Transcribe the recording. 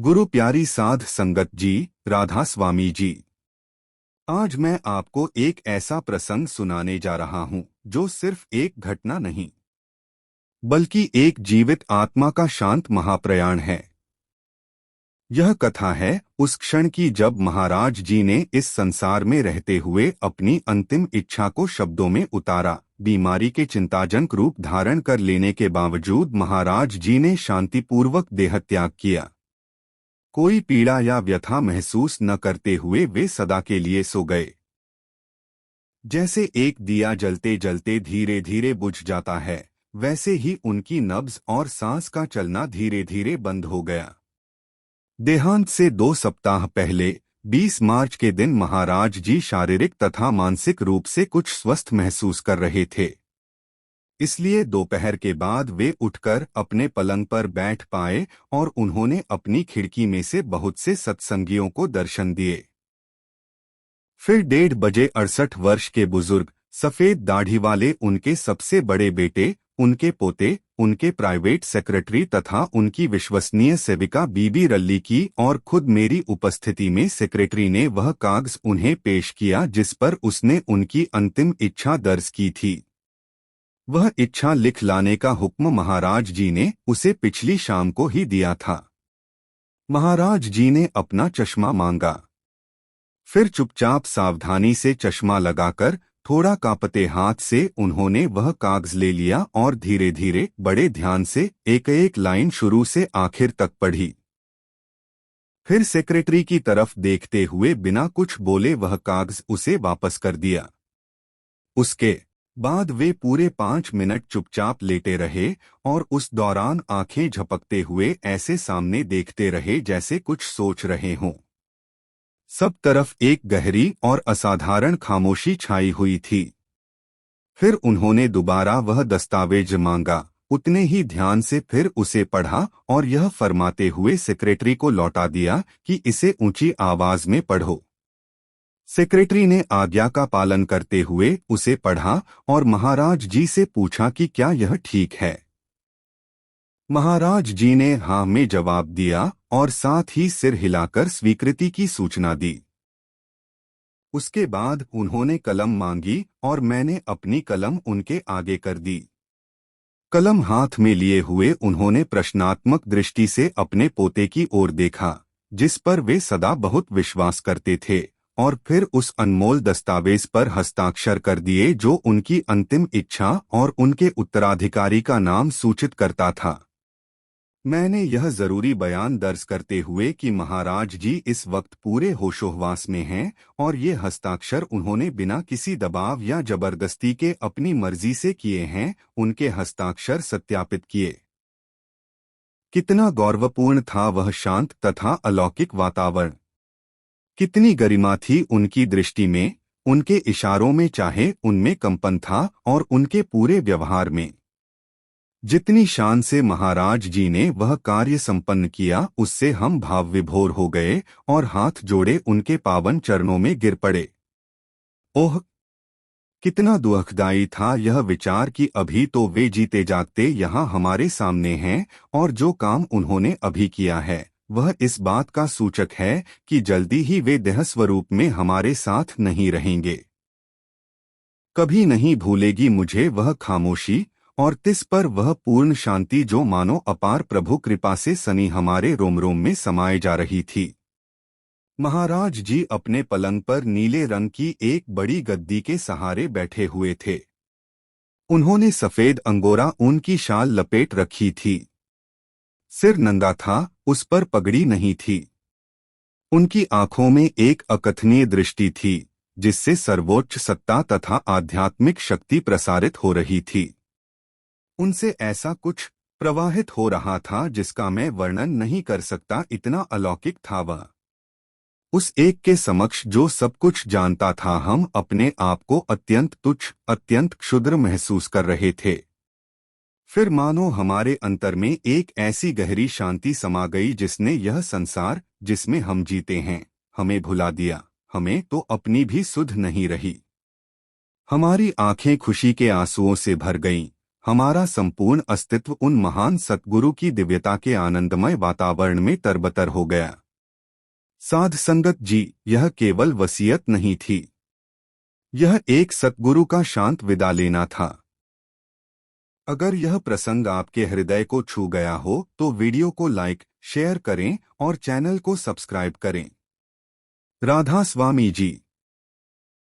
गुरु प्यारी साध संगत जी, राधा स्वामी जी। आज मैं आपको एक ऐसा प्रसंग सुनाने जा रहा हूं जो सिर्फ एक घटना नहीं बल्कि एक जीवित आत्मा का शांत महाप्रयाण है। यह कथा है उस क्षण की जब महाराज जी ने इस संसार में रहते हुए अपनी अंतिम इच्छा को शब्दों में उतारा। बीमारी के चिंताजनक रूप धारण कर लेने के बावजूद महाराज जी ने शांतिपूर्वक देहत्याग किया। कोई पीड़ा या व्यथा महसूस न करते हुए वे सदा के लिए सो गए। जैसे एक दिया जलते जलते धीरे धीरे बुझ जाता है, वैसे ही उनकी नब्ज और सांस का चलना धीरे धीरे बंद हो गया। देहांत से 2 सप्ताह पहले 20 मार्च के दिन महाराज जी शारीरिक तथा मानसिक रूप से कुछ स्वस्थ महसूस कर रहे थे। इसलिए दोपहर के बाद वे उठकर अपने पलंग पर बैठ पाए और उन्होंने अपनी खिड़की में से बहुत से सत्संगियों को दर्शन दिए। फिर 1:30 बजे 68 वर्ष के बुजुर्ग, सफेद दाढ़ी वाले उनके सबसे बड़े बेटे, उनके पोते, उनके प्राइवेट सेक्रेटरी तथा उनकी विश्वसनीय सेविका बीबी रल्ली की और खुद मेरी उपस्थिति में सेक्रेटरी ने वह कागज उन्हें पेश किया जिस पर उसने उनकी अंतिम इच्छा दर्ज की थी। वह इच्छा लिख लाने का हुक्म महाराज जी ने उसे पिछली शाम को ही दिया था। महाराज जी ने अपना चश्मा मांगा, फिर चुपचाप सावधानी से चश्मा लगाकर थोड़ा कांपते हाथ से उन्होंने वह कागज ले लिया और धीरे धीरे बड़े ध्यान से एक एक लाइन शुरू से आखिर तक पढ़ी। फिर सेक्रेटरी की तरफ देखते हुए बिना कुछ बोले वह कागज उसे वापस कर दिया। उसके बाद वे पूरे 5 मिनट चुपचाप लेटे रहे और उस दौरान आंखें झपकते हुए ऐसे सामने देखते रहे जैसे कुछ सोच रहे हों। सब तरफ एक गहरी और असाधारण खामोशी छाई हुई थी। फिर उन्होंने दोबारा वह दस्तावेज मांगा, उतने ही ध्यान से फिर उसे पढ़ा और यह फरमाते हुए सेक्रेटरी को लौटा दिया कि इसे ऊंची आवाज में पढ़ो। सेक्रेटरी ने आज्ञा का पालन करते हुए उसे पढ़ा और महाराज जी से पूछा कि क्या यह ठीक है। महाराज जी ने हाँ में जवाब दिया और साथ ही सिर हिलाकर स्वीकृति की सूचना दी। उसके बाद उन्होंने कलम मांगी और मैंने अपनी कलम उनके आगे कर दी। कलम हाथ में लिए हुए उन्होंने प्रश्नात्मक दृष्टि से अपने पोते की ओर देखा, जिस पर वे सदा बहुत विश्वास करते थे, और फिर उस अनमोल दस्तावेज पर हस्ताक्षर कर दिए जो उनकी अंतिम इच्छा और उनके उत्तराधिकारी का नाम सूचित करता था। मैंने यह जरूरी बयान दर्ज करते हुए कि महाराज जी इस वक्त पूरे होशोहवास में हैं और ये हस्ताक्षर उन्होंने बिना किसी दबाव या जबरदस्ती के अपनी मर्जी से किए हैं, उनके हस्ताक्षर सत्यापित किए। कितना गौरवपूर्ण था वह शांत तथा अलौकिक वातावरण। कितनी गरिमा थी उनकी दृष्टि में, उनके इशारों में चाहे उनमें कंपन था और उनके पूरे व्यवहार में। जितनी शान से महाराज जी ने वह कार्य संपन्न किया उससे हम भाव विभोर हो गए और हाथ जोड़े उनके पावन चरणों में गिर पड़े। ओह, कितना दुखदायी था यह विचार कि अभी तो वे जीते जागते यहाँ हमारे सामने हैं और जो काम उन्होंने अभी किया है वह इस बात का सूचक है कि जल्दी ही वे देह स्वरूप में हमारे साथ नहीं रहेंगे। कभी नहीं भूलेगी मुझे वह खामोशी और तिस पर वह पूर्ण शांति जो मानो अपार प्रभु कृपा से सनी हमारे रोम रोम में समाये जा रही थी। महाराज जी अपने पलंग पर नीले रंग की एक बड़ी गद्दी के सहारे बैठे हुए थे। उन्होंने सफेद अंगोरा ऊन की शाल लपेट रखी थी। सिर नंगा था, उस पर पगड़ी नहीं थी। उनकी आंखों में एक अकथनीय दृष्टि थी जिससे सर्वोच्च सत्ता तथा आध्यात्मिक शक्ति प्रसारित हो रही थी। उनसे ऐसा कुछ प्रवाहित हो रहा था जिसका मैं वर्णन नहीं कर सकता, इतना अलौकिक था वह। उस एक के समक्ष जो सब कुछ जानता था हम अपने आप को अत्यंत तुच्छ, अत्यंत क्षुद्र महसूस कर रहे थे। फिर मानो हमारे अंतर में एक ऐसी गहरी शांति समा गई जिसने यह संसार जिसमें हम जीते हैं हमें भुला दिया। हमें तो अपनी भी सुध नहीं रही। हमारी आंखें खुशी के आंसुओं से भर गईं हमारा संपूर्ण अस्तित्व उन महान सतगुरु की दिव्यता के आनंदमय वातावरण में तरबतर हो गया। साध संगत जी, यह केवल वसीयत नहीं थी, यह एक सतगुरु का शांत विदा लेना था। अगर यह प्रसंग आपके हृदय को छू गया हो तो वीडियो को लाइक, शेयर करें और चैनल को सब्सक्राइब करें। राधा स्वामी जी।